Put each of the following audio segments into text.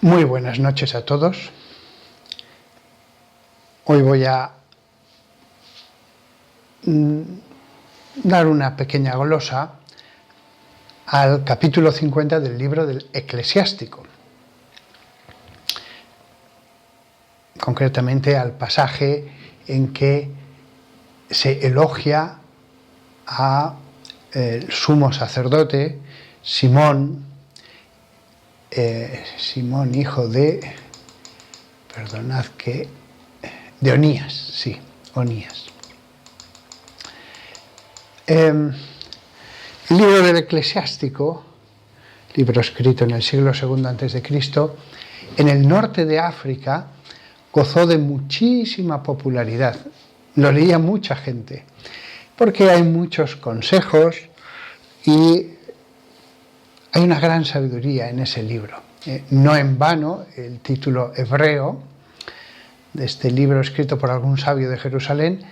Muy buenas noches a todos. Hoy voy a dar una pequeña glosa al capítulo 50 del libro del Eclesiástico, concretamente al pasaje en que se elogia al sumo sacerdote Simón, hijo de, de Onías, sí, Onías. El libro del Eclesiástico, libro escrito en el siglo II a.C., en el norte de África gozó de muchísima popularidad. Lo leía mucha gente, porque hay muchos consejos y hay una gran sabiduría en ese libro. No en vano el título hebreo de este libro, escrito por algún sabio de Jerusalén,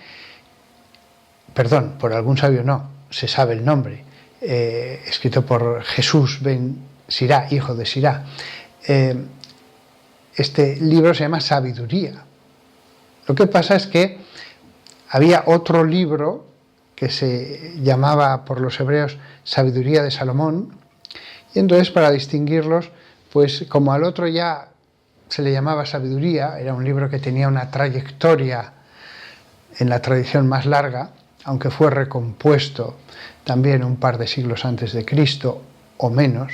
por algún sabio no, se sabe el nombre, escrito por Jesús ben Sirá, hijo de Sirá. Este libro se llama Sabiduría. Lo que pasa es que había otro libro que se llamaba por los hebreos Sabiduría de Salomón, y entonces, para distinguirlos, pues como al otro ya se le llamaba Sabiduría, era un libro que tenía una trayectoria en la tradición más larga, aunque fue recompuesto también un par de siglos antes de Cristo o menos,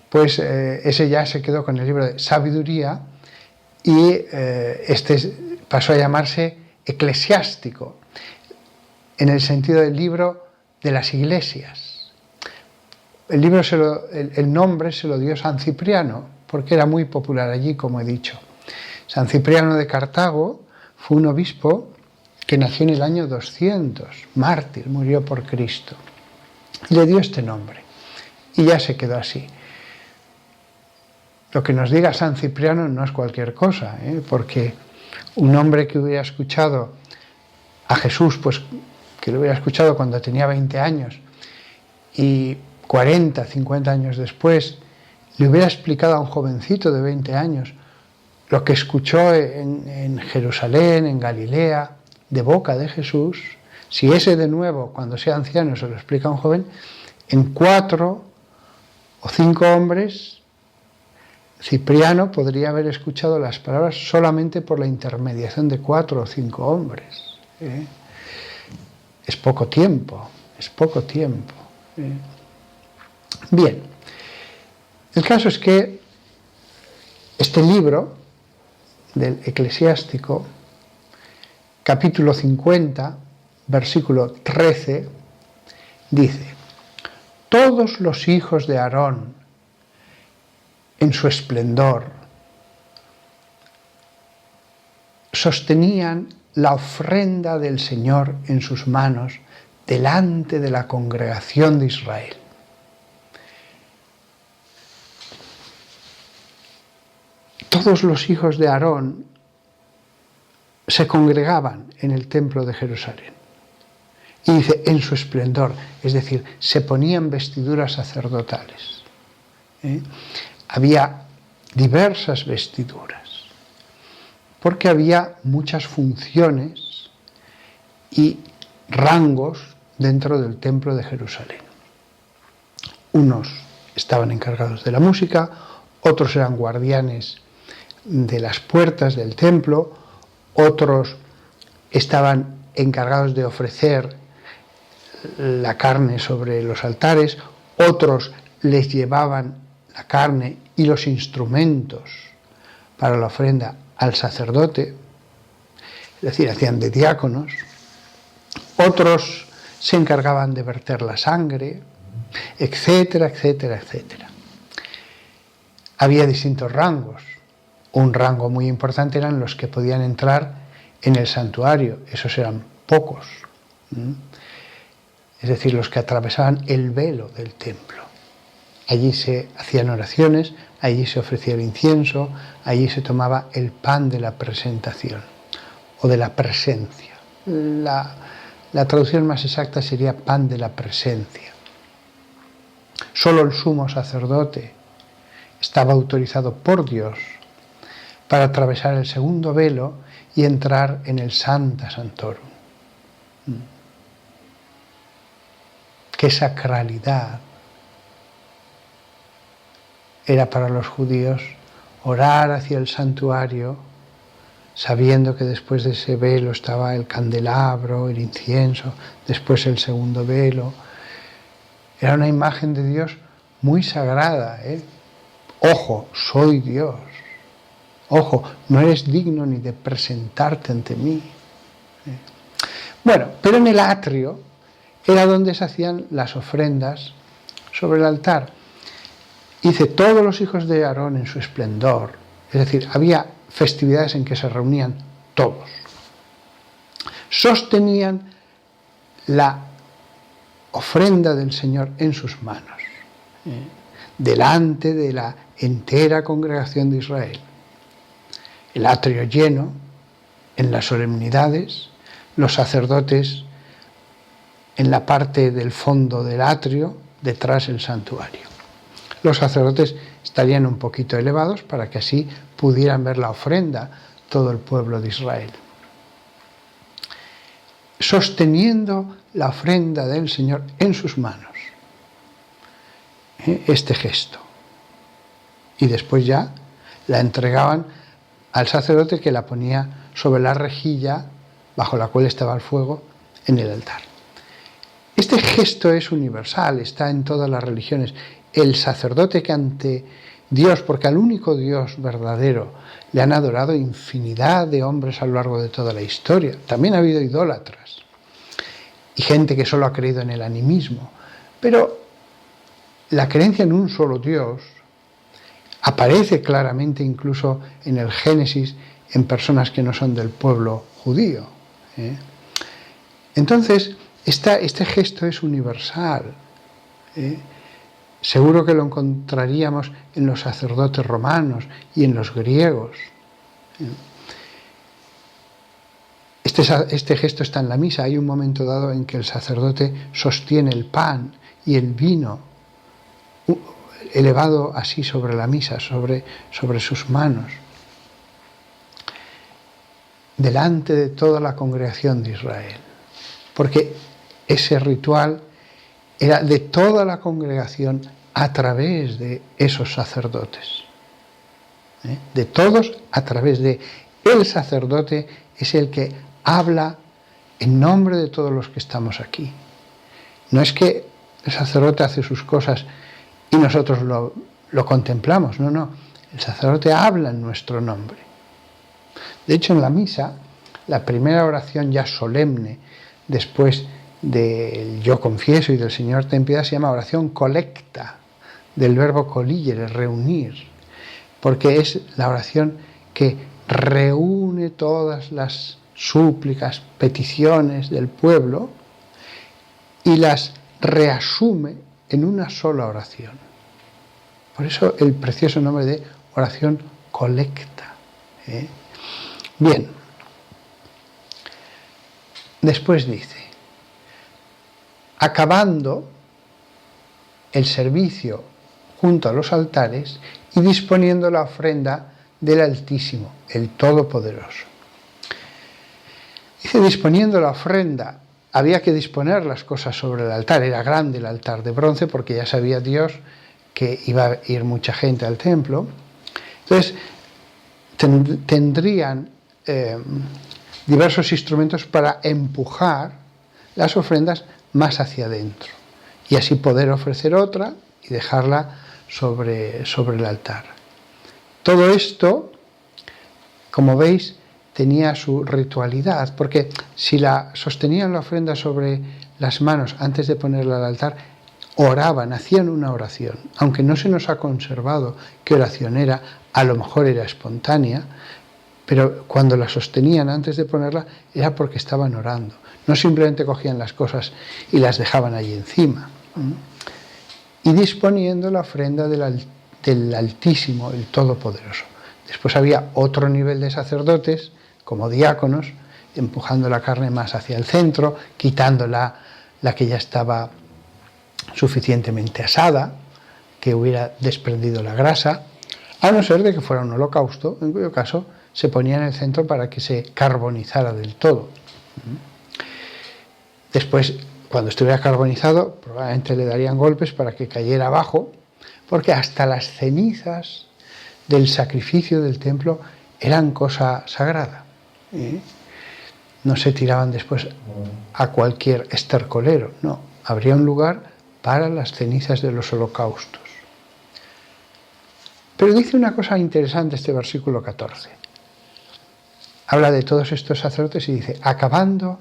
pues ese ya se quedó con el libro de Sabiduría y este pasó a llamarse Eclesiástico, en el sentido del libro de las iglesias. El nombre se lo dio San Cipriano, porque era muy popular allí, como he dicho. San Cipriano de Cartago fue un obispo que nació en el año 200, mártir, murió por Cristo. Le dio este nombre y ya se quedó así. Lo que nos diga San Cipriano no es cualquier cosa, porque un hombre que hubiera escuchado a Jesús, pues que lo hubiera escuchado cuando tenía 20 años y 40, 50 años después, le hubiera explicado a un jovencito de 20 años lo que escuchó en Jerusalén, en Galilea, de boca de Jesús, si ese de nuevo, cuando sea anciano, se lo explica a un joven, en 4 o 5 hombres, Cipriano podría haber escuchado las palabras solamente por la intermediación de 4 o 5 hombres. Es poco tiempo, es poco tiempo. Bien, el caso es que este libro del Eclesiástico, capítulo 50, versículo 13, dice: todos los hijos de Aarón, en su esplendor, sostenían la ofrenda del Señor en sus manos delante de la congregación de Israel. Todos los hijos de Aarón se congregaban en el templo de Jerusalén. Y dice, en su esplendor, es decir, se ponían vestiduras sacerdotales. Había diversas vestiduras, porque había muchas funciones y rangos dentro del templo de Jerusalén. Unos estaban encargados de la música, otros eran guardianes de las puertas del templo, otros estaban encargados de ofrecer la carne sobre los altares, otros les llevaban la carne y los instrumentos para la ofrenda al sacerdote, es decir, hacían de diáconos, otros se encargaban de verter la sangre, etcétera, etcétera, etcétera. Había distintos rangos. Un rango muy importante eran los que podían entrar en el santuario, esos eran pocos, es decir, los que atravesaban el velo del templo. Allí se hacían oraciones, allí se ofrecía el incienso, allí se tomaba el pan de la presentación o de la presencia. La traducción más exacta sería pan de la presencia. Solo el sumo sacerdote estaba autorizado por Dios para atravesar el segundo velo y entrar en el Sancta Sanctorum. Qué sacralidad era para los judíos orar hacia el santuario, sabiendo que después de ese velo estaba el candelabro, el incienso, después el segundo velo. Era una imagen de Dios muy sagrada, ¿eh? Ojo, soy Dios. Ojo, no eres digno ni de presentarte ante mí. Bueno, pero en el atrio era donde se hacían las ofrendas sobre el altar. Dice, todos los hijos de Aarón en su esplendor. Es decir, había festividades en que se reunían todos. Sostenían la ofrenda del Señor en sus manos, delante de la entera congregación de Israel. El atrio lleno, en las solemnidades, los sacerdotes en la parte del fondo del atrio, detrás el santuario. Los sacerdotes estarían un poquito elevados para que así pudieran ver la ofrenda todo el pueblo de Israel. Sosteniendo la ofrenda del Señor en sus manos. Este gesto. Y después ya la entregaban al sacerdote, que la ponía sobre la rejilla bajo la cual estaba el fuego en el altar. Este gesto es universal, está en todas las religiones. El sacerdote que ante Dios, porque al único Dios verdadero le han adorado infinidad de hombres a lo largo de toda la historia. También ha habido idólatras y gente que solo ha creído en el animismo. Pero la creencia en un solo Dios aparece claramente incluso en el Génesis en personas que no son del pueblo judío. Entonces, este gesto es universal. Seguro que lo encontraríamos en los sacerdotes romanos y en los griegos. Este gesto está en la misa. Hay un momento dado en que el sacerdote sostiene el pan y el vino elevado así sobre la misa, sobre sus manos, delante de toda la congregación de Israel. Porque ese ritual era de toda la congregación a través de esos sacerdotes. De todos a través de el sacerdote, es el que habla en nombre de todos los que estamos aquí. No es que el sacerdote hace sus cosas y nosotros lo contemplamos, no. El sacerdote habla en nuestro nombre. De hecho, en la misa, la primera oración ya solemne, después del yo confieso y del Señor ten piedad, se llama oración colecta, del verbo coligere, reunir, porque es la oración que reúne todas las súplicas, peticiones del pueblo y las reasume en una sola oración. Por eso el precioso nombre de oración colecta. Bien, después dice, acabando el servicio junto a los altares y disponiendo la ofrenda del Altísimo, el Todopoderoso. Dice, disponiendo la ofrenda, había que disponer las cosas sobre el altar. Era grande el altar de bronce porque ya sabía Dios que iba a ir mucha gente al templo. Entonces, tendrían diversos instrumentos para empujar las ofrendas más hacia adentro y así poder ofrecer otra y dejarla sobre el altar. Todo esto, como veis, tenía su ritualidad, porque si sostenían la ofrenda sobre las manos antes de ponerla al altar, oraban, hacían una oración. Aunque no se nos ha conservado qué oración era, a lo mejor era espontánea, pero cuando la sostenían antes de ponerla era porque estaban orando. No simplemente cogían las cosas y las dejaban allí encima. Y disponiendo la ofrenda del Altísimo, el Todopoderoso. Después había otro nivel de sacerdotes, como diáconos, empujando la carne más hacia el centro, quitando la que ya estaba suficientemente asada, que hubiera desprendido la grasa, a no ser de que fuera un holocausto, en cuyo caso se ponía en el centro para que se carbonizara del todo. Después, cuando estuviera carbonizado, probablemente le darían golpes para que cayera abajo, porque hasta las cenizas del sacrificio del templo eran cosa sagrada. No se tiraban después a cualquier estercolero, no, habría un lugar para las cenizas de los holocaustos. Pero dice una cosa interesante este versículo 14. Habla de todos estos sacerdotes y dice, acabando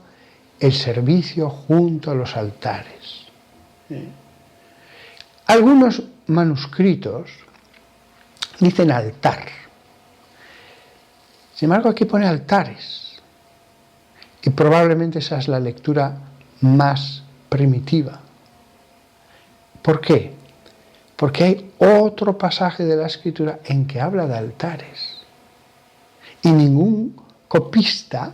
el servicio junto a los altares. Algunos manuscritos dicen altar. Sin embargo, aquí pone altares. Y probablemente esa es la lectura más primitiva. ¿Por qué? Porque hay otro pasaje de la Escritura en que habla de altares. Y ningún copista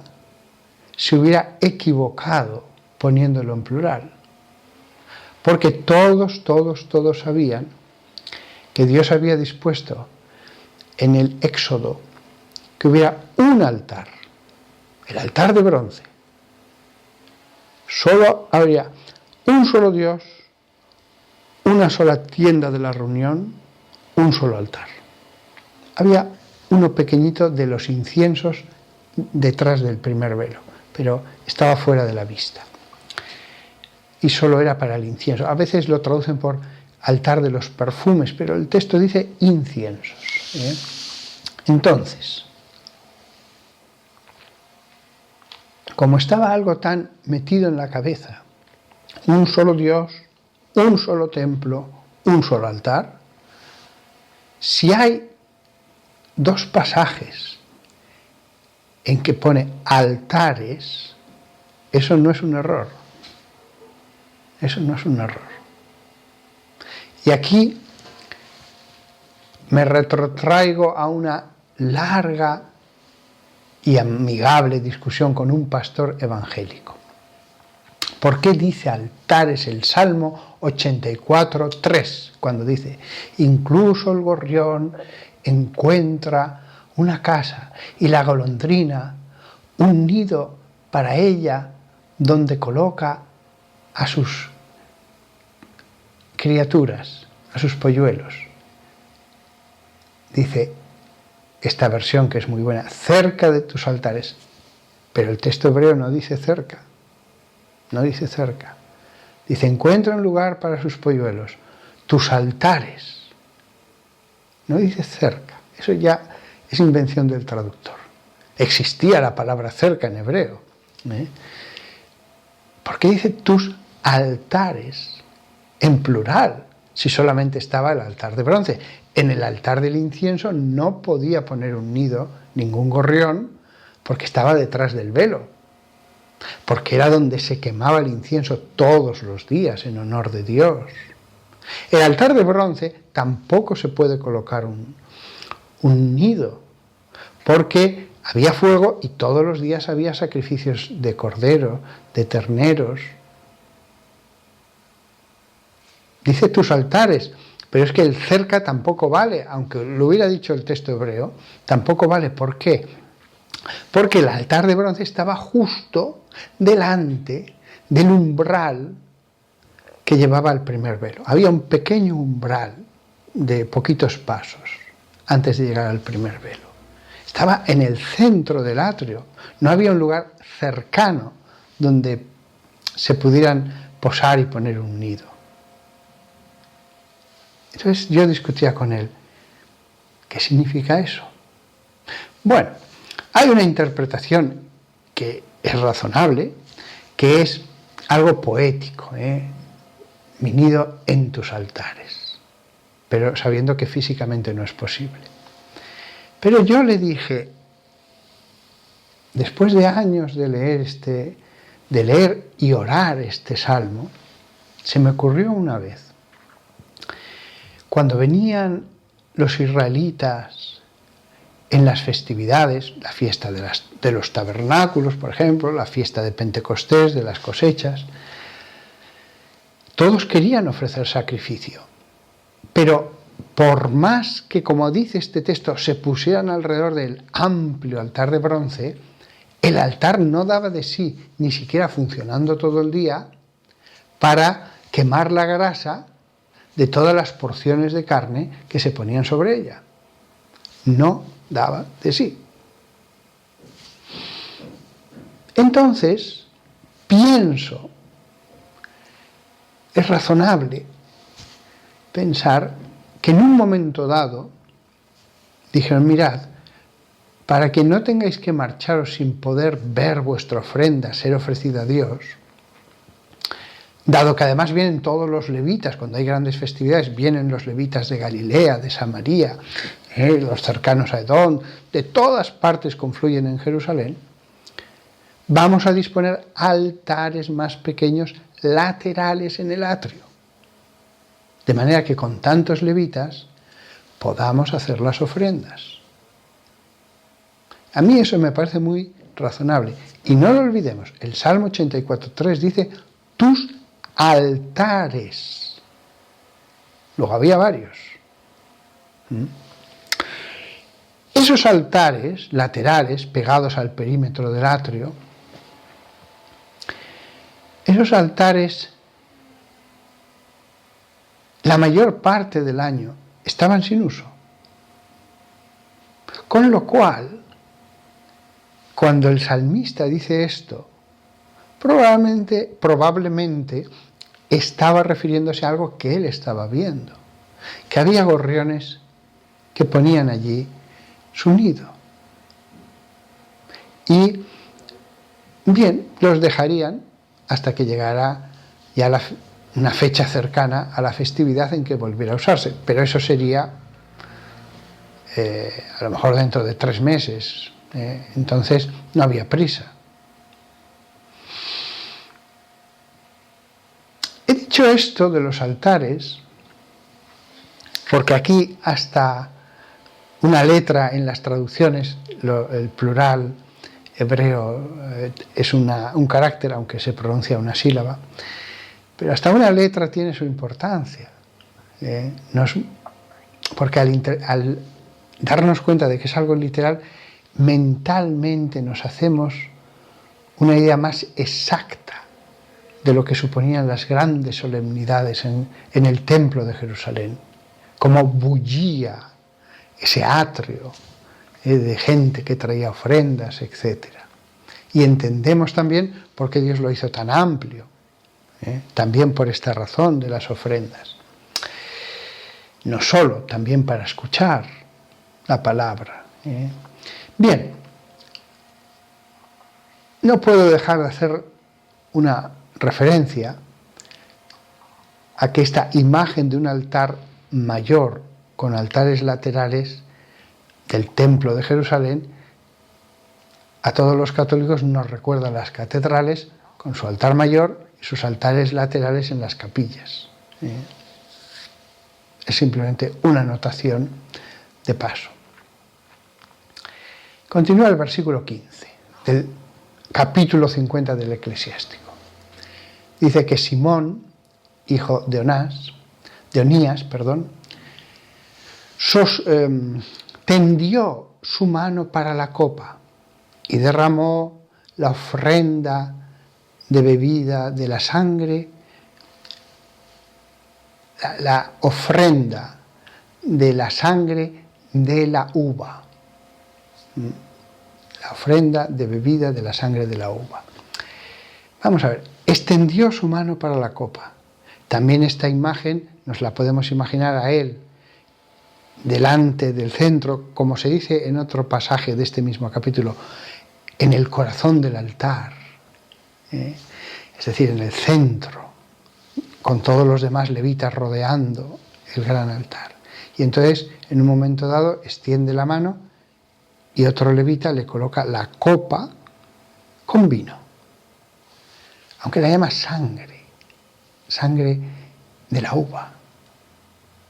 se hubiera equivocado poniéndolo en plural. Porque todos sabían que Dios había dispuesto en el Éxodo que hubiera un altar, el altar de bronce. Solo habría un solo Dios, una sola tienda de la reunión, un solo altar. Había uno pequeñito de los inciensos detrás del primer velo, pero estaba fuera de la vista. Y solo era para el incienso. A veces lo traducen por altar de los perfumes, pero el texto dice inciensos. Entonces, como estaba algo tan metido en la cabeza, un solo Dios, un solo templo, un solo altar, si hay dos pasajes en que pone altares, eso no es un error. Eso no es un error. Y aquí me retrotraigo a una larga y amigable discusión con un pastor evangélico. ¿Por qué dice altares el Salmo 84:3? Cuando dice, incluso el gorrión encuentra una casa y la golondrina un nido para ella donde coloca a sus criaturas, a sus polluelos. Dice esta versión que es muy buena, cerca de tus altares, pero el texto hebreo no dice cerca, no dice cerca, dice encuentra un lugar para sus polluelos, tus altares, no dice cerca, eso ya es invención del traductor. Existía la palabra cerca en hebreo, ¿por qué dice tus altares en plural si solamente estaba el altar de bronce? En el altar del incienso no podía poner un nido ningún gorrión porque estaba detrás del velo, porque era donde se quemaba el incienso todos los días en honor de Dios. El altar de bronce tampoco se puede colocar un nido porque había fuego y todos los días había sacrificios de cordero, de terneros. Dice tus altares, pero es que el cerca tampoco vale, aunque lo hubiera dicho el texto hebreo, tampoco vale. ¿Por qué? Porque el altar de bronce estaba justo delante del umbral que llevaba al primer velo. Había un pequeño umbral de poquitos pasos antes de llegar al primer velo. Estaba en el centro del atrio, no había un lugar cercano donde se pudieran posar y poner un nido. Entonces yo discutía con él, ¿qué significa eso? Bueno, hay una interpretación que es razonable, que es algo poético, mi nido en tus altares, pero sabiendo que físicamente no es posible. Pero yo le dije, después de años de leer y orar este salmo, se me ocurrió una vez, cuando venían los israelitas en las festividades, la fiesta de los tabernáculos, por ejemplo, la fiesta de Pentecostés, de las cosechas, todos querían ofrecer sacrificio, pero por más que, como dice este texto, se pusieran alrededor del amplio altar de bronce, el altar no daba de sí, ni siquiera funcionando todo el día, para quemar la grasa de todas las porciones de carne que se ponían sobre ella. No daba de sí. Entonces, pienso, es razonable pensar que en un momento dado dijeron, mirad, para que no tengáis que marcharos sin poder ver vuestra ofrenda ser ofrecida a Dios, dado que además vienen todos los levitas, cuando hay grandes festividades, vienen los levitas de Galilea, de Samaria, los cercanos a Edom, de todas partes confluyen en Jerusalén, vamos a disponer altares más pequeños laterales en el atrio, de manera que con tantos levitas podamos hacer las ofrendas. A mí eso me parece muy razonable. Y no lo olvidemos, el Salmo 84:3 dice, tus altares. Luego había varios. Esos altares laterales, pegados al perímetro del atrio, esos altares, la mayor parte del año, estaban sin uso. Con lo cual, cuando el salmista dice esto, probablemente estaba refiriéndose a algo que él estaba viendo, que había gorriones que ponían allí su nido. Y bien, los dejarían hasta que llegara ya una fecha cercana a la festividad en que volviera a usarse, pero eso sería a lo mejor dentro de 3 meses, entonces no había prisa. He dicho esto de los altares porque aquí hasta una letra en las traducciones, el plural hebreo es un carácter, aunque se pronuncia una sílaba, pero hasta una letra tiene su importancia, porque al darnos cuenta de que es algo literal, mentalmente nos hacemos una idea más exacta de lo que suponían las grandes solemnidades en el templo de Jerusalén, cómo bullía ese atrio de gente que traía ofrendas, etc. Y entendemos también por qué Dios lo hizo tan amplio, también por esta razón de las ofrendas. No solo, también para escuchar la palabra. Bien, no puedo dejar de hacer una referencia a que esta imagen de un altar mayor con altares laterales del templo de Jerusalén a todos los católicos nos recuerda las catedrales con su altar mayor y sus altares laterales en las capillas. Es simplemente una anotación de paso. Continúa el versículo 15 del capítulo 50 del Eclesiástico. Dice que Simón, hijo de Onías, tendió su mano para la copa y derramó la ofrenda de bebida de la sangre, la ofrenda de la sangre de la uva. La ofrenda de bebida de la sangre de la uva. Vamos a ver, extendió su mano para la copa. También esta imagen nos la podemos imaginar a él delante del centro, como se dice en otro pasaje de este mismo capítulo, en el corazón del altar, es decir, en el centro, con todos los demás levitas rodeando el gran altar. Y entonces, en un momento dado, extiende la mano y otro levita le coloca la copa con vino, aunque la llama sangre de la uva.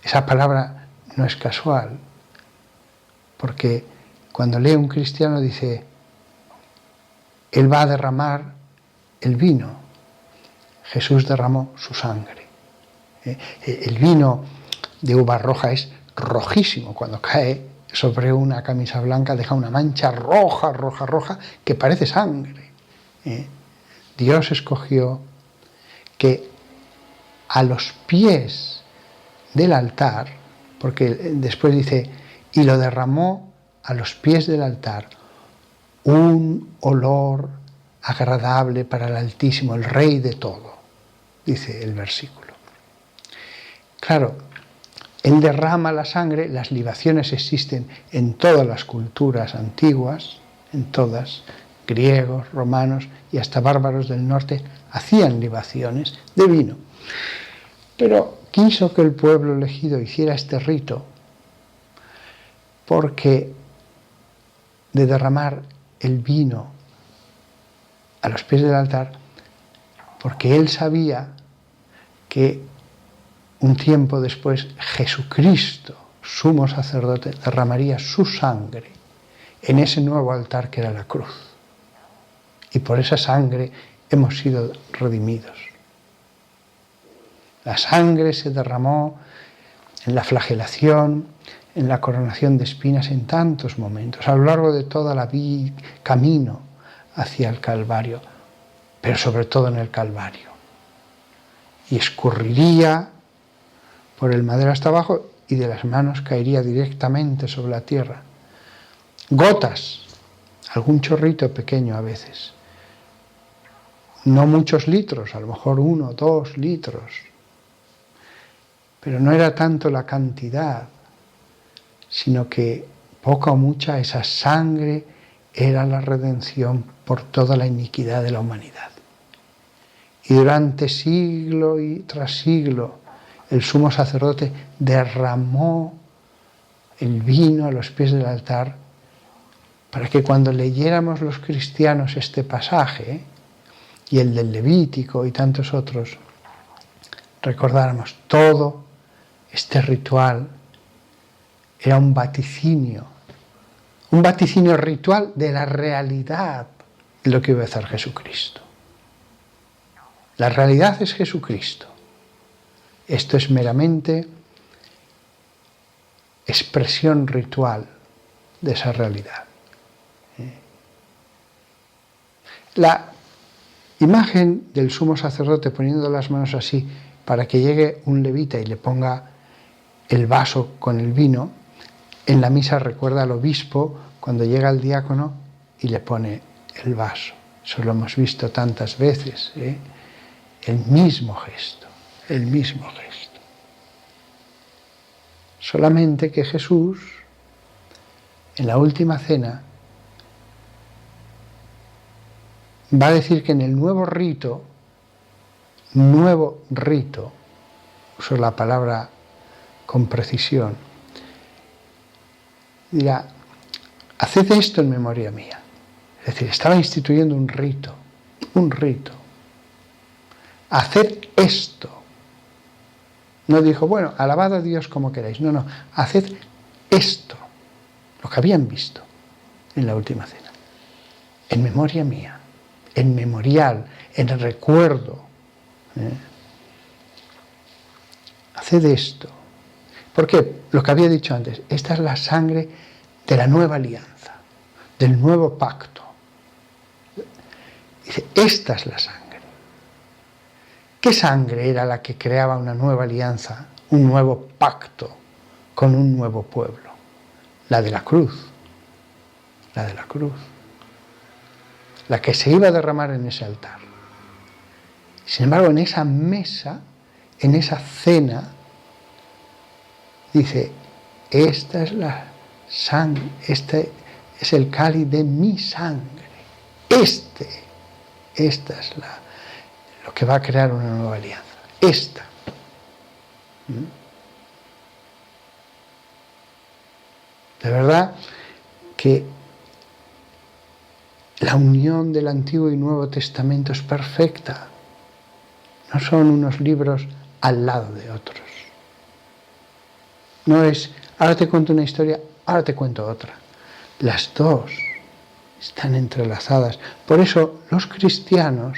Esa palabra no es casual, porque cuando lee un cristiano dice, él va a derramar el vino, Jesús derramó su sangre. El vino de uva roja es rojísimo. Cuando cae sobre una camisa blanca deja una mancha roja, roja, roja, que parece sangre. Dios escogió que a los pies del altar, porque después dice, y lo derramó a los pies del altar, un olor agradable para el Altísimo, el Rey de todo, dice el versículo. Claro, Él derrama la sangre, las libaciones existen en todas las culturas antiguas, en todas, griegos, romanos y hasta bárbaros del norte hacían libaciones de vino. Pero quiso que el pueblo elegido hiciera este rito porque de derramar el vino a los pies del altar, porque Él sabía que un tiempo después Jesucristo, sumo sacerdote, derramaría su sangre en ese nuevo altar que era la cruz. Y por esa sangre hemos sido redimidos. La sangre se derramó en la flagelación, en la coronación de espinas, en tantos momentos, a lo largo de toda la camino hacia el Calvario, pero sobre todo en el Calvario. Y escurriría por el madero hasta abajo y de las manos caería directamente sobre la tierra. Gotas, algún chorrito pequeño a veces. No muchos litros, a lo mejor 1, 2 litros. Pero no era tanto la cantidad, sino que poca o mucha esa sangre era la redención por toda la iniquidad de la humanidad. Y durante siglo y tras siglo, el sumo sacerdote derramó el vino a los pies del altar para que cuando leyéramos los cristianos este pasaje, y el del Levítico y tantos otros, recordáramos todo este ritual era un vaticinio ritual de la realidad de lo que iba a hacer Jesucristo. La realidad es Jesucristo. Esto es meramente expresión ritual de esa realidad. La imagen del sumo sacerdote poniendo las manos así para que llegue un levita y le ponga el vaso con el vino, en la misa recuerda al obispo cuando llega el diácono y le pone el vaso. Eso lo hemos visto tantas veces, el mismo gesto, el mismo gesto. Solamente que Jesús, en la última cena, va a decir que en el nuevo rito, uso la palabra con precisión, dirá, haced esto en memoria mía. Es decir, estaba instituyendo un rito. Haced esto. No dijo, bueno, alabad a Dios como queráis. No, haced esto, lo que habían visto en la última cena, en memoria mía, en memorial, en el recuerdo. Haced esto. ¿Por qué? Lo que había dicho antes, esta es la sangre de la nueva alianza, del nuevo pacto. Dice, esta es la sangre. ¿Qué sangre era la que creaba una nueva alianza, un nuevo pacto con un nuevo pueblo? La de la cruz. La de la cruz. La que se iba a derramar en ese altar. Sin embargo, en esa mesa, en esa cena, dice, esta es la sangre, este es el cáliz de mi sangre. Esta es lo que va a crear una nueva alianza. Esta. De verdad que la unión del Antiguo y Nuevo Testamento es perfecta. No son unos libros al lado de otros. No es, ahora te cuento una historia, ahora te cuento otra. Las dos están entrelazadas. Por eso los cristianos,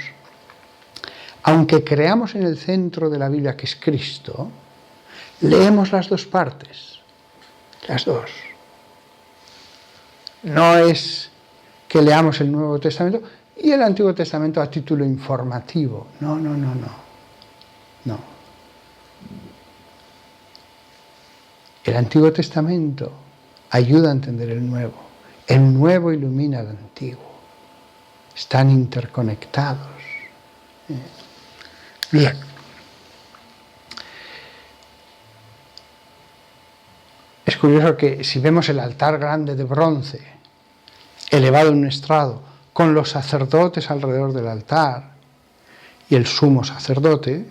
aunque creamos en el centro de la Biblia que es Cristo, leemos las dos partes. Las dos. No es que leamos el Nuevo Testamento y el Antiguo Testamento a título informativo. No. El Antiguo Testamento ayuda a entender el Nuevo. El Nuevo ilumina al Antiguo. Están interconectados. Bien. Es curioso que si vemos el altar grande de bronce, elevado en un estrado, con los sacerdotes alrededor del altar y el sumo sacerdote,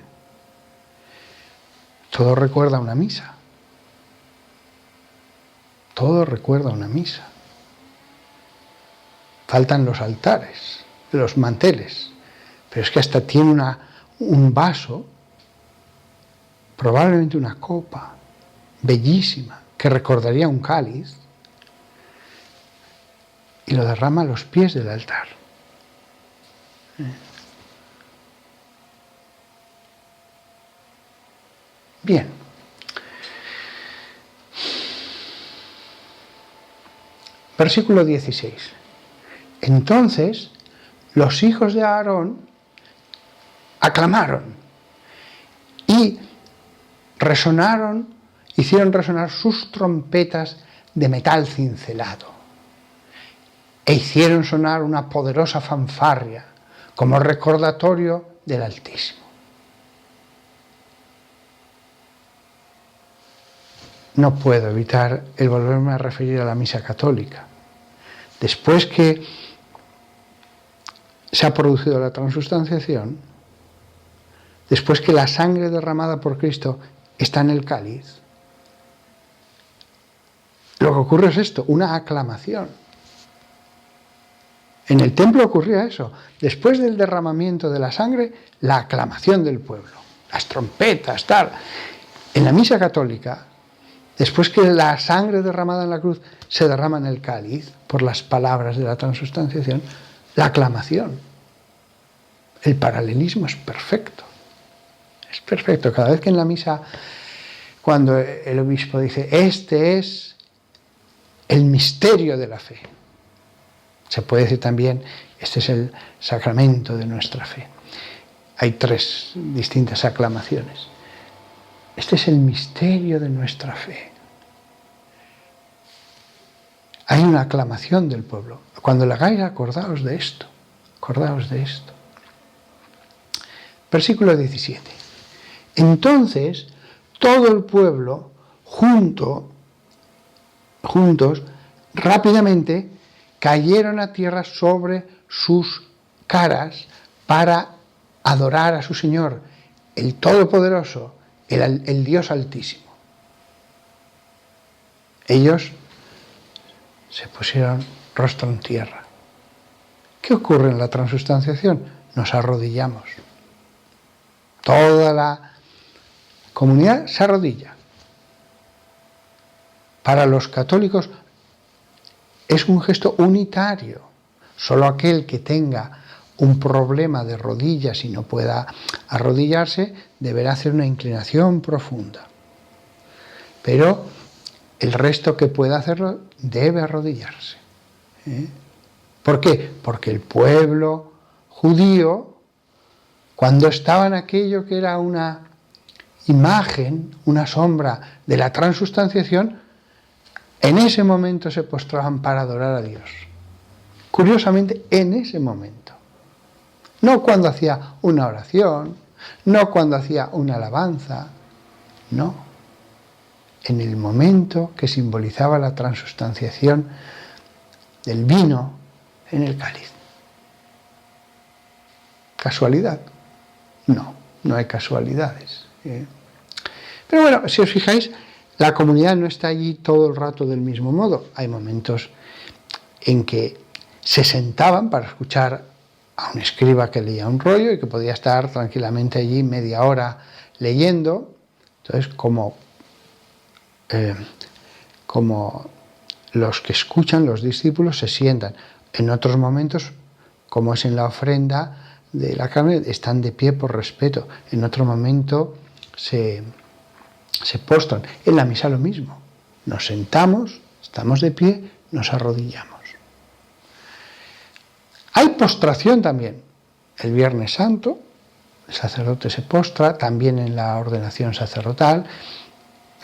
todo recuerda a una misa. Todo recuerda a una misa. Faltan los altares, los manteles, pero es que hasta tiene un vaso, probablemente una copa, bellísima, que recordaría un cáliz, y lo derrama a los pies del altar. Bien. Versículo 16. Entonces los hijos de Aarón aclamaron y hicieron resonar sus trompetas de metal cincelado e hicieron sonar una poderosa fanfarria como recordatorio del Altísimo. No puedo evitar el volverme a referir a la misa católica. Después que se ha producido la transustanciación, después que la sangre derramada por Cristo está en el cáliz, lo que ocurre es esto, una aclamación. En el templo ocurría eso. Después del derramamiento de la sangre, la aclamación del pueblo, las trompetas, tal. En la misa católica, después que la sangre derramada en la cruz se derrama en el cáliz, por las palabras de la transustanciación, la aclamación. El paralelismo es perfecto. Es perfecto. Cada vez que en la misa, cuando el obispo dice, este es el misterio de la fe, se puede decir también, este es el sacramento de nuestra fe. Hay 3 distintas aclamaciones. Este es el misterio de nuestra fe. Hay una aclamación del pueblo. Cuando la hagáis, acordaos de esto. Acordaos de esto. Versículo 17. Entonces, todo el pueblo, juntos, rápidamente, cayeron a tierra sobre sus caras para adorar a su Señor, el Todopoderoso, el Dios Altísimo. Ellos se pusieron rostro en tierra. ¿Qué ocurre en la transustanciación? Nos arrodillamos. Toda la comunidad se arrodilla. Para los católicos es un gesto unitario. Solo aquel que tenga un problema de rodillas y no pueda arrodillarse deberá hacer una inclinación profunda. Pero el resto que pueda hacerlo debe arrodillarse. ¿Por qué? Porque el pueblo judío, cuando estaba en aquello que era una imagen, una sombra de la transustanciación, en ese momento se postraban para adorar a Dios. Curiosamente, en ese momento. No cuando hacía una oración, no cuando hacía una alabanza, no. En el momento que simbolizaba la transustanciación del vino en el cáliz. ¿Casualidad? No, no hay casualidades. Pero bueno, si os fijáis, la comunidad no está allí todo el rato del mismo modo. Hay momentos en que se sentaban para escuchar a un escriba que leía un rollo y que podía estar tranquilamente allí media hora leyendo. Entonces, como los que escuchan, los discípulos, se sientan. En otros momentos, como es en la ofrenda de la carne, están de pie por respeto. En otro momento se postran. En la misa lo mismo. Nos sentamos, estamos de pie, nos arrodillamos. Hay postración también. El Viernes Santo, el sacerdote se postra, también en la ordenación sacerdotal,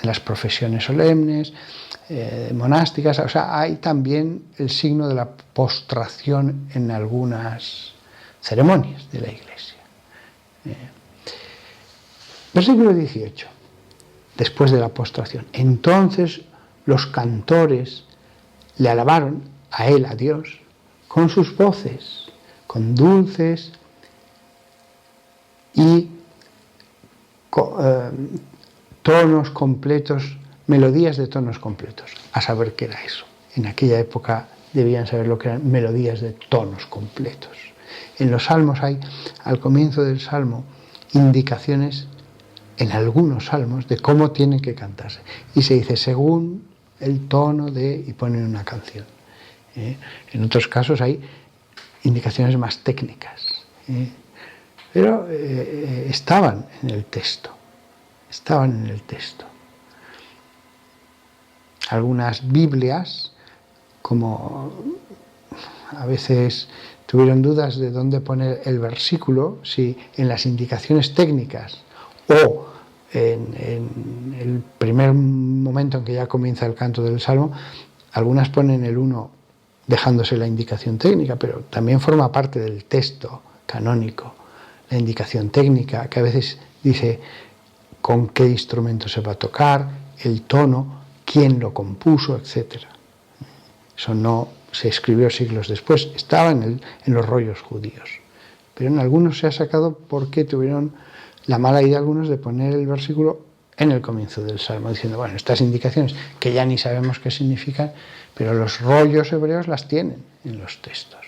en las profesiones solemnes, monásticas, o sea, hay también el signo de la postración en algunas ceremonias de la Iglesia. Versículo 18, después de la postración. Entonces los cantores le alabaron a él, a Dios, con sus voces, con dulces y tonos completos, melodías de tonos completos. A saber qué era eso. En aquella época debían saber lo que eran melodías de tonos completos. En los salmos hay, al comienzo del salmo, indicaciones en algunos salmos de cómo tienen que cantarse. Y se dice según el tono de... y ponen una canción. En otros casos hay indicaciones más técnicas. Pero estaban en el texto. Estaban en el texto. Algunas Biblias, como a veces tuvieron dudas de dónde poner el versículo, si en las indicaciones técnicas o en el primer momento en que ya comienza el canto del Salmo, algunas ponen el 1 dejándose la indicación técnica, pero también forma parte del texto canónico, la indicación técnica, que a veces dice con qué instrumento se va a tocar, el tono, quién lo compuso, etc. Eso no se escribió siglos después, estaba en los rollos judíos. Pero en algunos se ha sacado porque tuvieron la mala idea algunos de poner el versículo en el comienzo del Salmo, diciendo, bueno, estas indicaciones que ya ni sabemos qué significan, pero los rollos hebreos las tienen en los textos.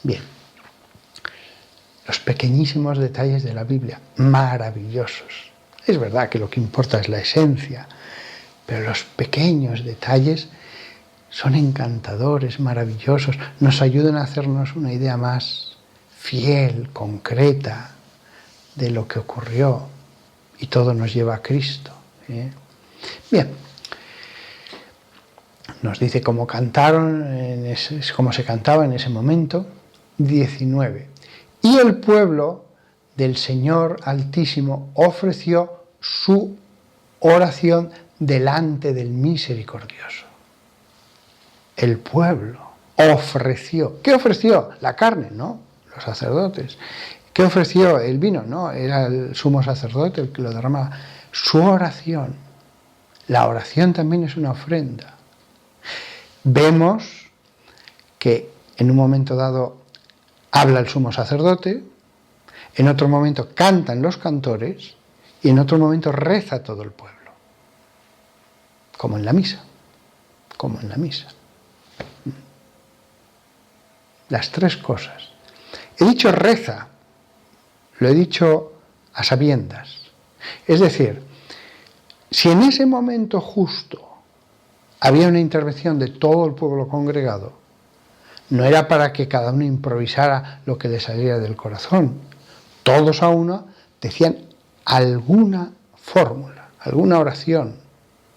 Bien. Los pequeñísimos detalles de la Biblia, maravillosos. Es verdad que lo que importa es la esencia, pero los pequeños detalles son encantadores, maravillosos, nos ayudan a hacernos una idea más fiel, concreta, de lo que ocurrió, y todo nos lleva a Cristo. Bien, nos dice cómo cantaron, cómo se cantaba en ese momento. 19. Y el pueblo del Señor Altísimo ofreció su oración delante del Misericordioso. El pueblo ofreció. ¿Qué ofreció? La carne, ¿no? Los sacerdotes. ¿Qué ofreció? El vino, ¿no? Era el sumo sacerdote el que lo derramaba. Su oración. La oración también es una ofrenda. Vemos que en un momento dado habla el sumo sacerdote, en otro momento cantan los cantores y en otro momento reza todo el pueblo. Como en la misa. Como en la misa. Las tres cosas. He dicho reza, lo he dicho a sabiendas. Es decir, si en ese momento justo había una intervención de todo el pueblo congregado, no era para que cada uno improvisara lo que le saliera del corazón. Todos a uno decían alguna fórmula, alguna oración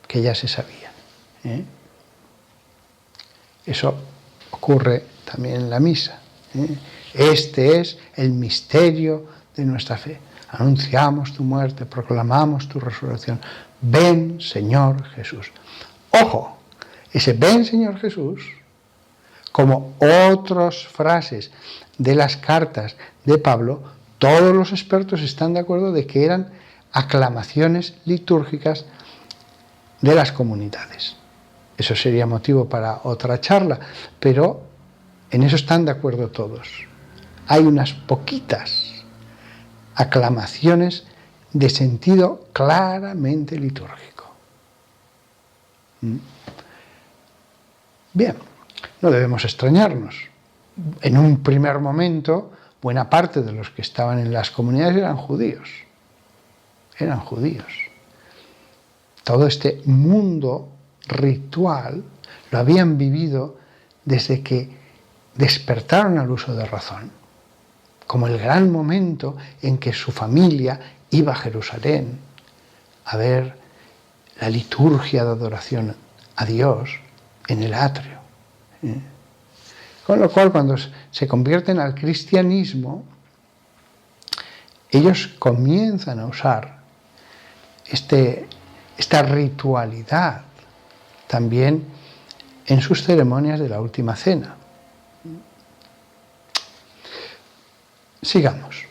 que ya se sabía. Eso ocurre también en la misa. Este es el misterio de nuestra fe. Anunciamos tu muerte, proclamamos tu resurrección. Ven, Señor Jesús. Ojo, ese ven, Señor Jesús, como otras frases de las cartas de Pablo, todos los expertos están de acuerdo de que eran aclamaciones litúrgicas de las comunidades. Eso sería motivo para otra charla, pero en eso están de acuerdo todos. Hay unas poquitas aclamaciones de sentido claramente litúrgico. Bien, no debemos extrañarnos. En un primer momento, buena parte de los que estaban en las comunidades eran judíos. Eran judíos. Todo este mundo ritual lo habían vivido desde que despertaron al uso de razón, como el gran momento en que su familia iba a Jerusalén a ver la liturgia de adoración a Dios en el atrio. Con lo cual, cuando se convierten al cristianismo, ellos comienzan a usar esta ritualidad también en sus ceremonias de la última cena. Sigamos.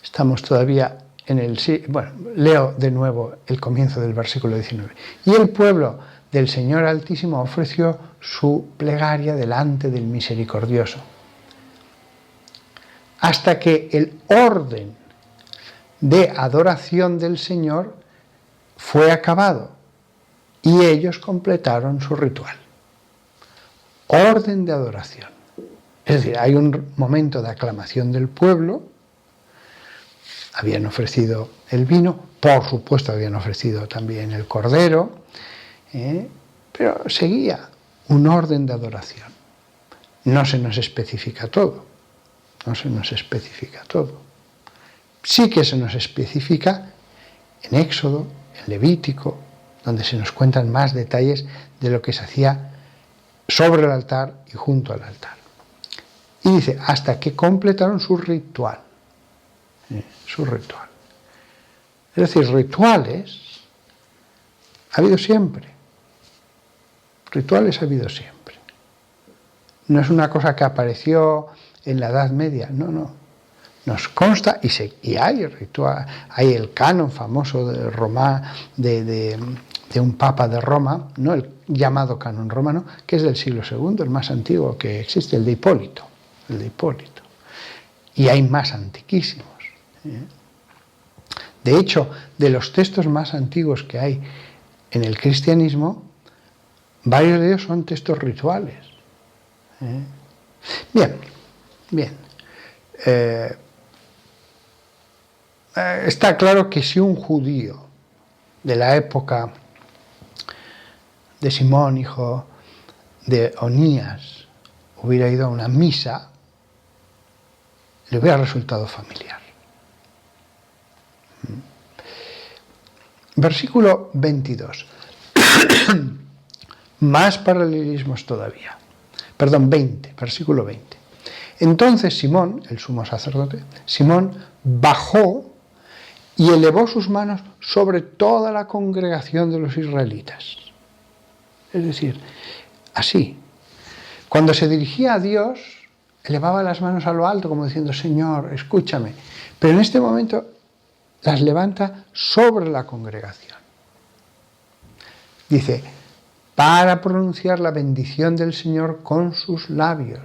Estamos todavía en el... Bueno, leo de nuevo el comienzo del versículo 19. Y el pueblo del Señor Altísimo ofreció su plegaria delante del Misericordioso, hasta que el orden de adoración del Señor fue acabado y ellos completaron su ritual. Orden de adoración. Es decir, hay un momento de aclamación del pueblo, habían ofrecido el vino, por supuesto habían ofrecido también el cordero, pero seguía un orden de adoración. No se nos especifica todo, Sí que se nos especifica en Éxodo, en Levítico, donde se nos cuentan más detalles de lo que se hacía sobre el altar y junto al altar. Y dice, hasta que completaron su ritual. Es decir, rituales ha habido siempre. Rituales ha habido siempre. No es una cosa que apareció en la Edad Media, no. Nos consta, y hay ritual, hay el canon famoso de Roma, de un papa de Roma, no el llamado canon romano, que es del siglo II, el más antiguo que existe, el de Hipólito. Y hay más antiquísimos. De hecho, de los textos más antiguos que hay en el cristianismo, varios de ellos son textos rituales. Bien. Está claro que si un judío de la época de Simón, hijo de Onías, hubiera ido a una misa, le hubiera resultado familiar. Versículo 22. Más paralelismos todavía. 20, versículo 20. Entonces Simón, el sumo sacerdote, Simón bajó y elevó sus manos sobre toda la congregación de los israelitas. Es decir, así. Cuando se dirigía a Dios, elevaba las manos a lo alto como diciendo, Señor, escúchame. Pero en este momento las levanta sobre la congregación. Dice, para pronunciar la bendición del Señor con sus labios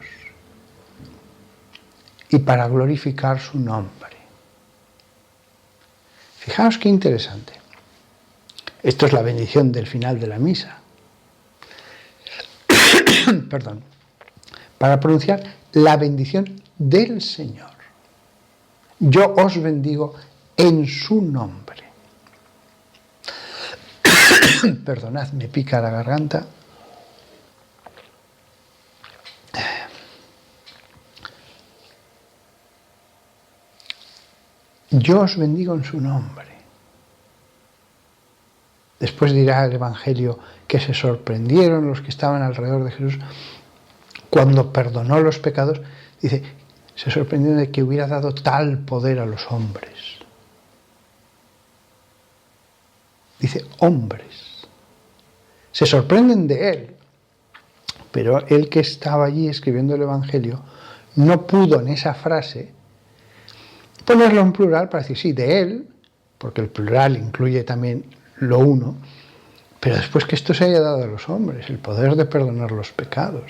y para glorificar su nombre. Fijaos qué interesante. Esto es la bendición del final de la misa. Perdón. Para pronunciar la bendición del Señor. Yo os bendigo en su nombre. Perdonad, me pica la garganta. Yo os bendigo en su nombre. Después dirá el Evangelio que se sorprendieron los que estaban alrededor de Jesús cuando perdonó los pecados. Dice, se sorprendieron de que hubiera dado tal poder a los hombres. Dice, hombres. Se sorprenden de él. Pero él que estaba allí escribiendo el Evangelio no pudo en esa frase ponerlo en plural para decir, sí, de él, porque el plural incluye también lo uno, pero después que esto se haya dado a los hombres, el poder de perdonar los pecados.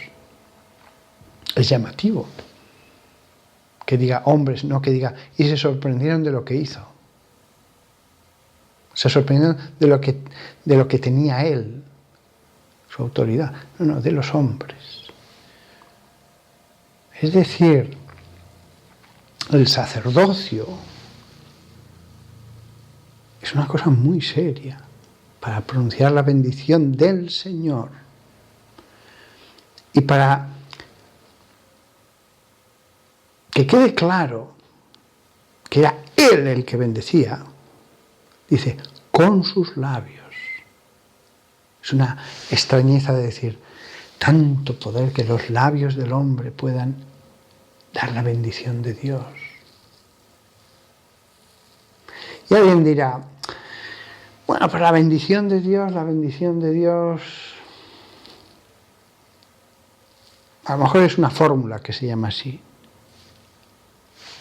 Es llamativo. Que diga hombres, no que diga, y se sorprendieron de lo que hizo. Se sorprendieron de lo que tenía él, su autoridad. No, de los hombres. Es decir, el sacerdocio es una cosa muy seria para pronunciar la bendición del Señor y para que quede claro que era Él el que bendecía. Dice, con sus labios. Es una extrañeza de decir, tanto poder que los labios del hombre puedan dar la bendición de Dios. Y alguien dirá, bueno, pero la bendición de Dios, a lo mejor es una fórmula que se llama así.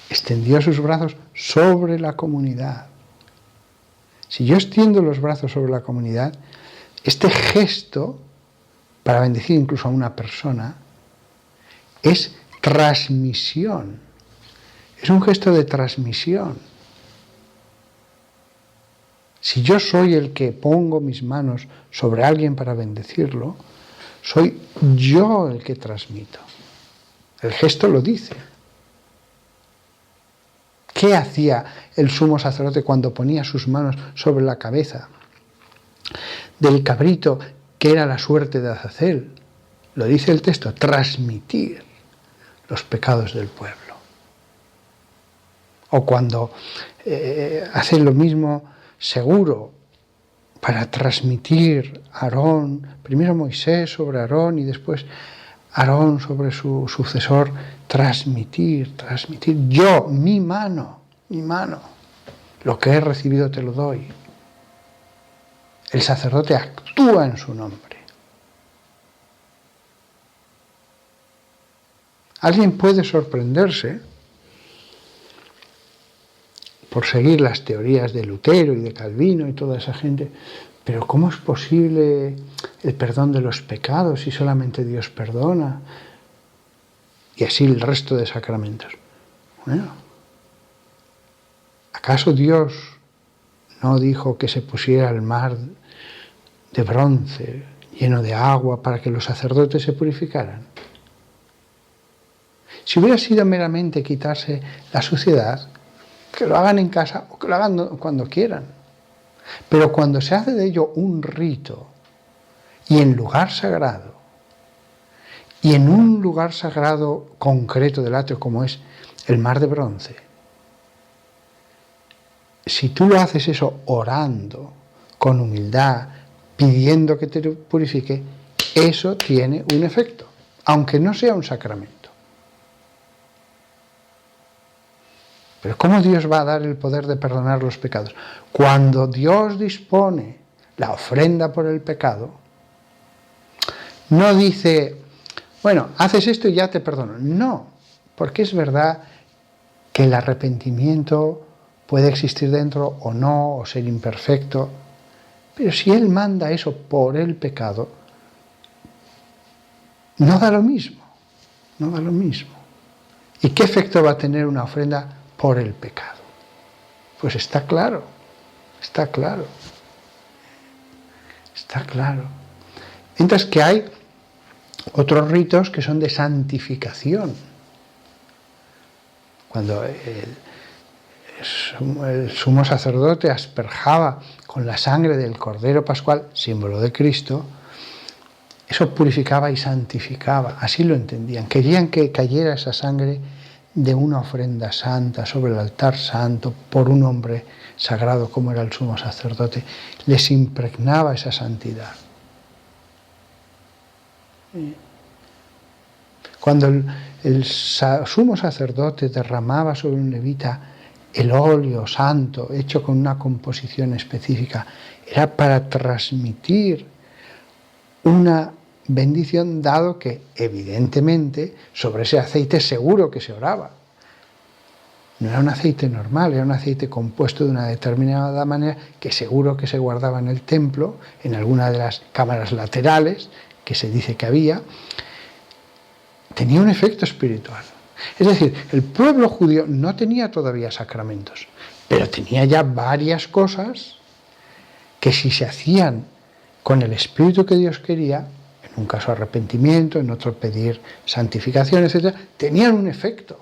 Extendió sus brazos sobre la comunidad. Si yo extiendo los brazos sobre la comunidad, este gesto, para bendecir incluso a una persona, es transmisión. Es un gesto de transmisión. Si yo soy el que pongo mis manos sobre alguien para bendecirlo, soy yo el que transmito. El gesto lo dice. ¿Qué hacía el sumo sacerdote cuando ponía sus manos sobre la cabeza del cabrito que era la suerte de Azazel? Lo dice el texto, transmitir los pecados del pueblo. O cuando hace lo mismo Seguro para transmitir a Aarón, primero Moisés sobre Aarón y después Aarón sobre su sucesor, transmitir, yo, mi mano, lo que he recibido te lo doy. El sacerdote actúa en su nombre. Alguien puede sorprenderse por seguir las teorías de Lutero y de Calvino y toda esa gente, pero ¿cómo es posible el perdón de los pecados si solamente Dios perdona? Y así el resto de sacramentos. Bueno, ¿acaso Dios no dijo que se pusiera el mar de bronce lleno de agua para que los sacerdotes se purificaran? Si hubiera sido meramente quitarse la suciedad, que lo hagan en casa o que lo hagan cuando quieran. Pero cuando se hace de ello un rito y en lugar sagrado, y en un lugar sagrado concreto del atrio como es el mar de bronce, si tú lo haces eso orando, con humildad, pidiendo que te purifique, eso tiene un efecto, aunque no sea un sacramento. Pero ¿cómo Dios va a dar el poder de perdonar los pecados? Cuando Dios dispone la ofrenda por el pecado, no dice, bueno, haces esto y ya te perdono. No, porque es verdad que el arrepentimiento puede existir dentro o no, o ser imperfecto, pero si Él manda eso por el pecado, no da lo mismo, no da lo mismo. ¿Y qué efecto va a tener una ofrenda por el pecado? Pues está claro. Mientras que hay otros ritos que son de santificación. Cuando el sumo sacerdote asperjaba con la sangre del Cordero Pascual, símbolo de Cristo, eso purificaba y santificaba, así lo entendían. Querían que cayera esa sangre de una ofrenda santa sobre el altar santo por un hombre sagrado como era el sumo sacerdote. Les impregnaba esa santidad. Cuando el sumo sacerdote derramaba sobre un levita el óleo santo hecho con una composición específica, era para transmitir una bendición, dado que evidentemente sobre ese aceite seguro que se oraba. No era un aceite normal, era un aceite compuesto de una determinada manera que seguro que se guardaba en el templo, en alguna de las cámaras laterales que se dice que había. Tenía un efecto espiritual. Es decir, el pueblo judío no tenía todavía sacramentos, pero tenía ya varias cosas que si se hacían con el espíritu que Dios quería, en un caso arrepentimiento, en otro pedir santificación, etc., tenían un efecto.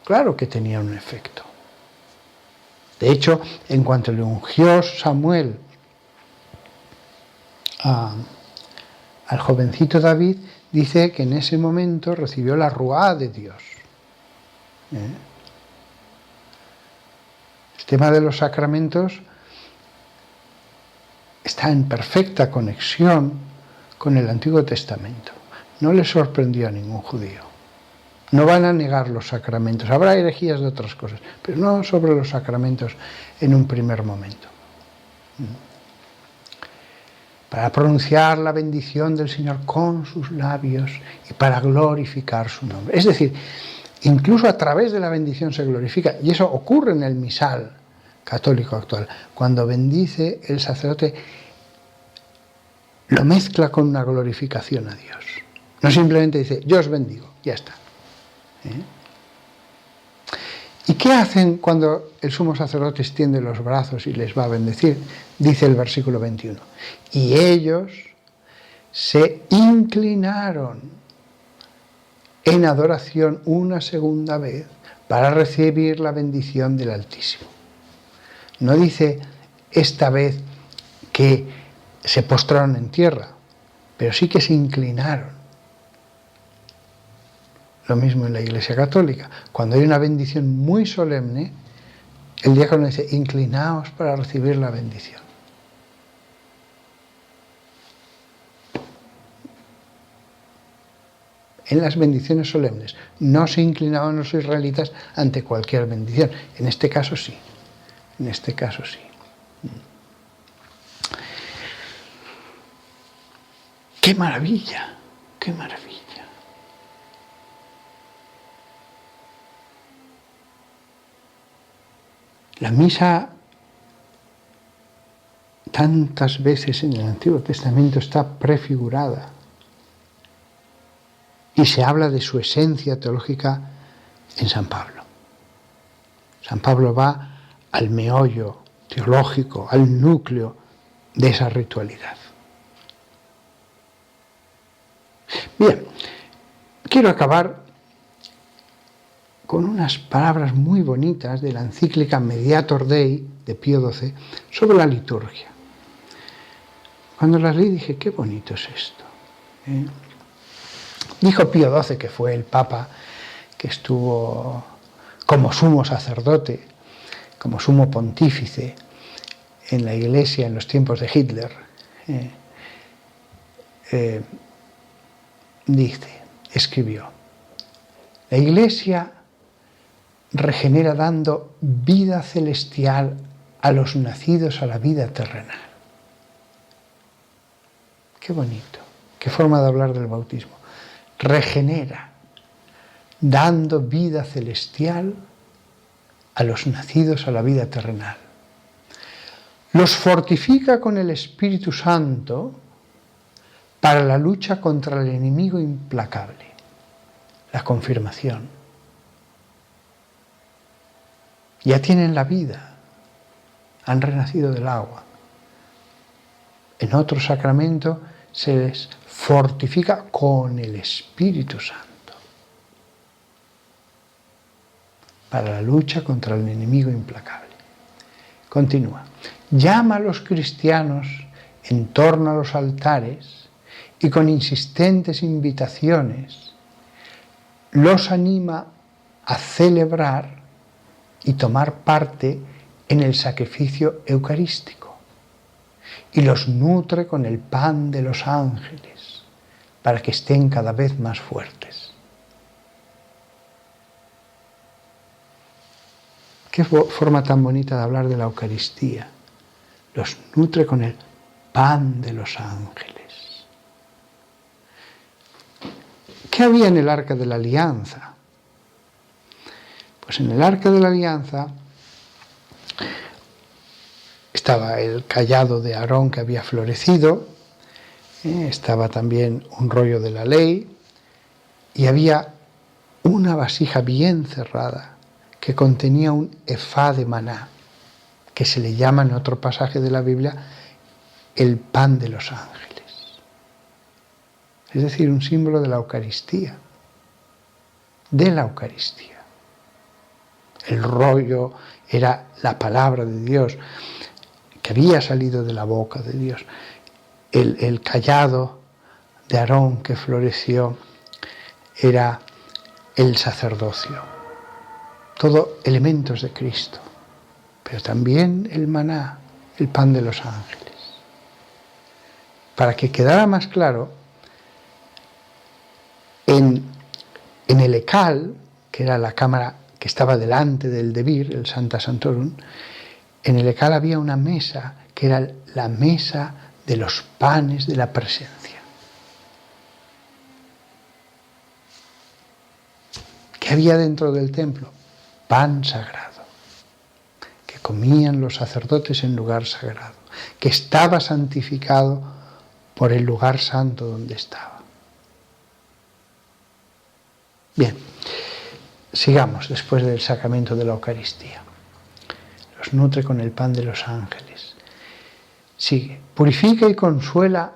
Claro que tenían un efecto. De hecho, en cuanto le ungió Samuel al jovencito David, dice que en ese momento recibió la ruá de Dios. El tema de los sacramentos está en perfecta conexión con el Antiguo Testamento. No le sorprendió a ningún judío. No van a negar los sacramentos. Habrá herejías de otras cosas, pero no sobre los sacramentos en un primer momento. Para pronunciar la bendición del Señor con sus labios y para glorificar su nombre. Es decir, incluso a través de la bendición se glorifica, y eso ocurre en el misal católico actual. Cuando bendice el sacerdote, lo mezcla con una glorificación a Dios. No simplemente dice, yo os bendigo, ya está. ¿Y qué hacen cuando el sumo sacerdote extiende los brazos y les va a bendecir? Dice el versículo 21. Y ellos se inclinaron en adoración una segunda vez para recibir la bendición del Altísimo. No dice esta vez que se postraron en tierra, pero sí que se inclinaron. Lo mismo en la Iglesia Católica. Cuando hay una bendición muy solemne, el diácono dice, inclinaos para recibir la bendición. En las bendiciones solemnes no se inclinaban los israelitas ante cualquier bendición. En este caso sí. En este caso sí. ¡Qué maravilla! ¡Qué maravilla! La misa, tantas veces en el Antiguo Testamento, está prefigurada y se habla de su esencia teológica en San Pablo. San Pablo va al meollo teológico, al núcleo de esa ritualidad. Bien, quiero acabar con unas palabras muy bonitas de la encíclica Mediator Dei de Pío XII sobre la liturgia. Cuando las leí dije, qué bonito es esto. Dijo Pío XII, que fue el Papa que estuvo como sumo sacerdote, como sumo pontífice en la Iglesia en los tiempos de Hitler, escribió, la Iglesia regenera dando vida celestial a los nacidos a la vida terrenal. Qué bonito, qué forma de hablar del bautismo. Regenera, dando vida celestial a los nacidos a la vida terrenal. Los fortifica con el Espíritu Santo para la lucha contra el enemigo implacable, la confirmación. Ya tienen la vida, han renacido del agua. En otro sacramento se les fortifica con el Espíritu Santo para la lucha contra el enemigo implacable. Continúa. Llama a los cristianos en torno a los altares y con insistentes invitaciones los anima a celebrar y tomar parte en el sacrificio eucarístico y los nutre con el pan de los ángeles para que estén cada vez más fuertes. Qué forma tan bonita de hablar de la Eucaristía. Los nutre con el pan de los ángeles. ¿Qué había en el Arca de la Alianza? Pues en el Arca de la Alianza estaba el cayado de Aarón que había florecido, estaba también un rollo de la ley y había una vasija bien cerrada que contenía un efá de maná, que se le llama en otro pasaje de la Biblia el pan de los ángeles. Es decir, un símbolo de la Eucaristía, de la Eucaristía. El rollo era la palabra de Dios que había salido de la boca de Dios. El cayado de Aarón que floreció era el sacerdocio. Todo elementos de Cristo, pero también el maná, el pan de los ángeles. para que quedara más claro, en el Ecal, que era la cámara que estaba delante del Devir, el Sancta Sanctorum, en el Ecal había una mesa que era la mesa de los panes de la presencia. ¿Qué había dentro del templo? Pan sagrado, que comían los sacerdotes en lugar sagrado, que estaba santificado por el lugar santo donde estaba. Bien, sigamos después del sacramento de la Eucaristía. Los nutre con el pan de los ángeles. Sigue, purifica y consuela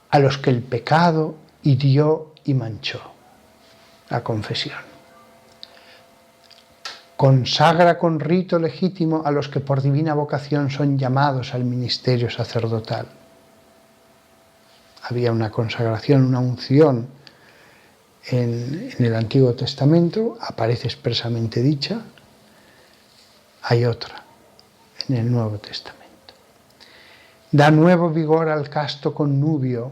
a los que el pecado hirió y manchó. La confesión. Consagra con rito legítimo a los que por divina vocación son llamados al ministerio sacerdotal. Había una consagración, una unción en el Antiguo Testamento, aparece expresamente dicha. Hay otra en el Nuevo Testamento. Da nuevo vigor al casto connubio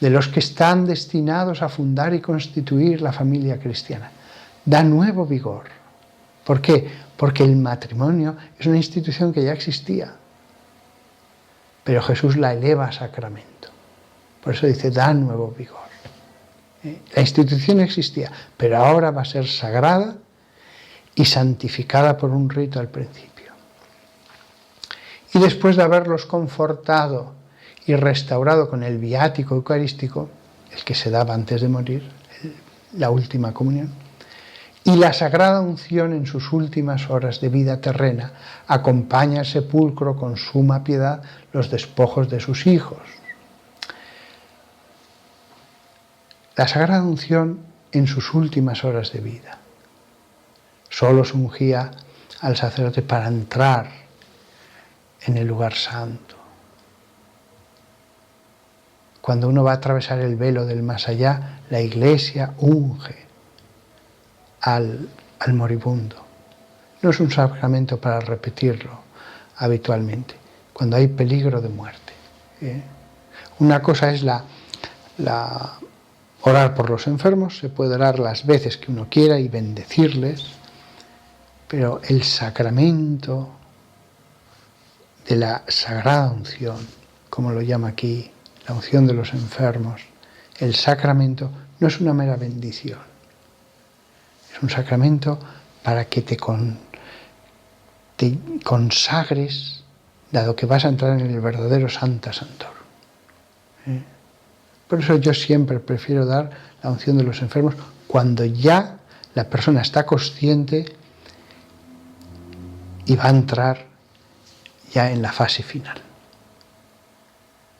de los que están destinados a fundar y constituir la familia cristiana. Da nuevo vigor. ¿Por qué? Porque el matrimonio es una institución que ya existía, pero Jesús la eleva a sacramento. Por eso dice, da nuevo vigor. La institución existía, pero ahora va a ser sagrada y santificada por un rito al principio. Y después de haberlos confortado y restaurado con el viático eucarístico, el que se daba antes de morir, la última comunión, y la sagrada unción en sus últimas horas de vida terrena, acompaña al sepulcro con suma piedad los despojos de sus hijos. La sagrada unción en sus últimas horas de vida. Solo se ungía al sacerdote para entrar en el lugar santo. Cuando uno va a atravesar el velo del más allá, la Iglesia unge al moribundo. No es un sacramento para repetirlo habitualmente, cuando hay peligro de muerte. Una cosa es orar por los enfermos, se puede orar las veces que uno quiera y bendecirles, pero el sacramento de la sagrada unción, como lo llama aquí, la unción de los enfermos, el sacramento no es una mera bendición, es un sacramento para que te consagres, dado que vas a entrar en el verdadero Sancta Sanctorum. Por eso yo siempre prefiero dar la unción de los enfermos cuando ya la persona está consciente y va a entrar ya en la fase final.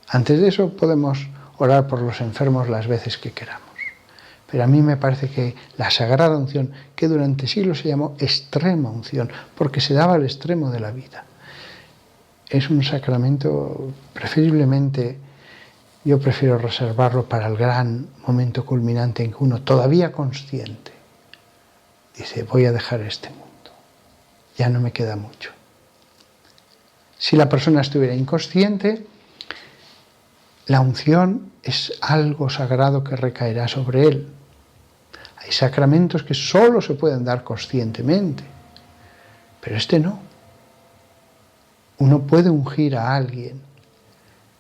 Antes de eso podemos orar por los enfermos las veces que queramos. Pero a mí me parece que la sagrada unción, que durante siglos se llamó extrema unción, porque se daba al extremo de la vida, es un sacramento preferiblemente, yo prefiero reservarlo para el gran momento culminante en que uno, todavía consciente, dice, voy a dejar este mundo, ya no me queda mucho. Si la persona estuviera inconsciente, la unción es algo sagrado que recaerá sobre él. Hay sacramentos que solo se pueden dar conscientemente, pero este no. Uno puede ungir a alguien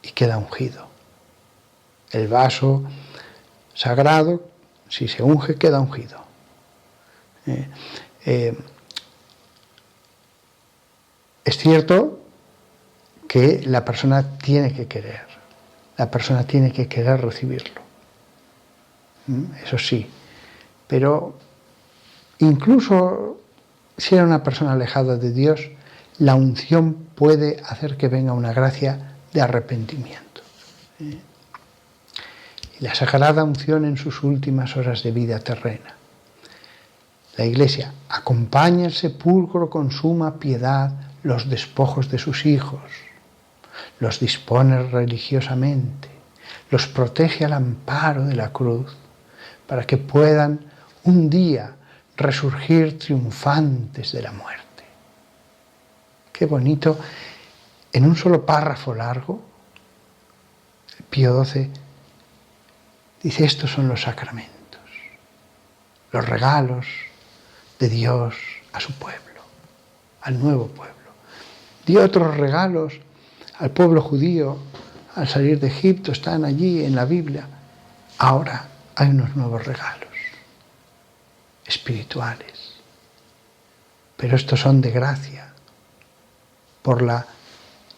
y queda ungido. El vaso sagrado, si se unge, queda ungido. Es cierto que la persona tiene que querer. La persona tiene que querer recibirlo. Eso sí. Pero incluso si era una persona alejada de Dios, la unción puede hacer que venga una gracia de arrepentimiento. Y la sagrada unción en sus últimas horas de vida terrena. La Iglesia acompaña el sepulcro con suma piedad los despojos de sus hijos, los dispone religiosamente, los protege al amparo de la cruz, para que puedan un día resurgir triunfantes de la muerte. Qué bonito, en un solo párrafo largo, el Pío XII dice, estos son los sacramentos, los regalos de Dios a su pueblo, al nuevo pueblo. Dio otros regalos al pueblo judío al salir de Egipto, están allí en la Biblia. Ahora hay unos nuevos regalos espirituales, pero estos son de gracia por la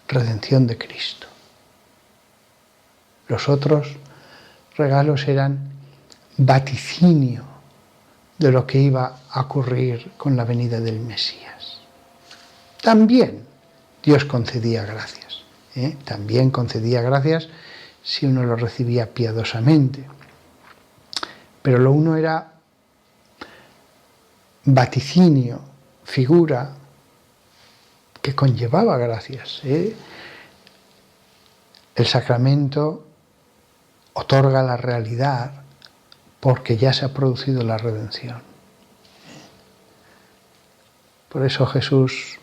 redención de Cristo. Los otros regalos eran vaticinio de lo que iba a ocurrir con la venida del Mesías. También Dios concedía gracias, también concedía gracias si uno lo recibía piadosamente. Pero lo uno era vaticinio, figura que conllevaba gracias. El sacramento otorga la realidad porque ya se ha producido la redención. Por eso Jesús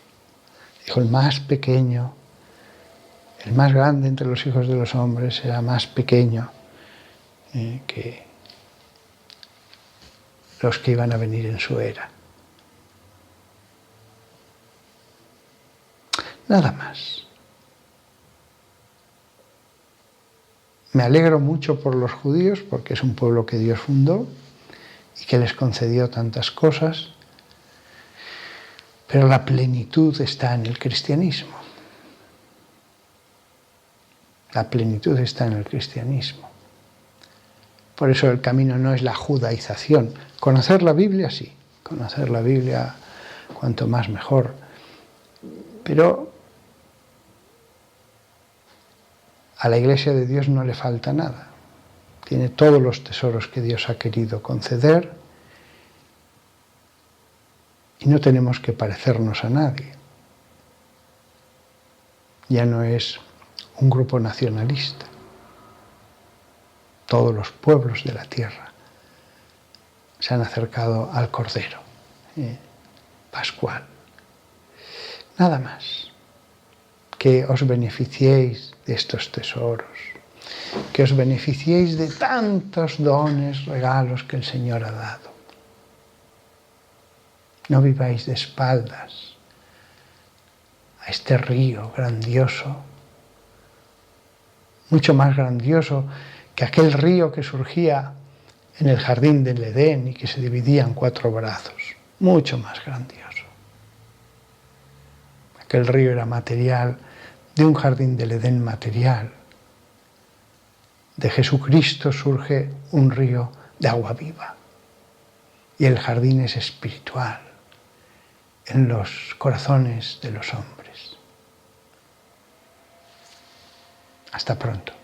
dijo, el más pequeño, el más grande entre los hijos de los hombres será más pequeño que los que iban a venir en su era. Nada más. Me alegro mucho por los judíos porque es un pueblo que Dios fundó y que les concedió tantas cosas, pero la plenitud está en el cristianismo. La plenitud está en el cristianismo. Por eso el camino no es la judaización. Conocer la Biblia, sí. Conocer la Biblia cuanto más mejor. Pero a la Iglesia de Dios no le falta nada. Tiene todos los tesoros que Dios ha querido conceder y no tenemos que parecernos a nadie. Ya no es un grupo nacionalista. Todos los pueblos de la tierra se han acercado al Cordero Pascual. Nada más. Que os beneficiéis de estos tesoros, que os beneficiéis de tantos dones, regalos que el Señor ha dado. No viváis de espaldas a este río grandioso, mucho más grandioso que aquel río que surgía en el jardín del Edén y que se dividía en 4 brazos, mucho más grandioso. Aquel río era material de un jardín del Edén material. De Jesucristo surge un río de agua viva. Y el jardín es espiritual en los corazones de los hombres. Hasta pronto.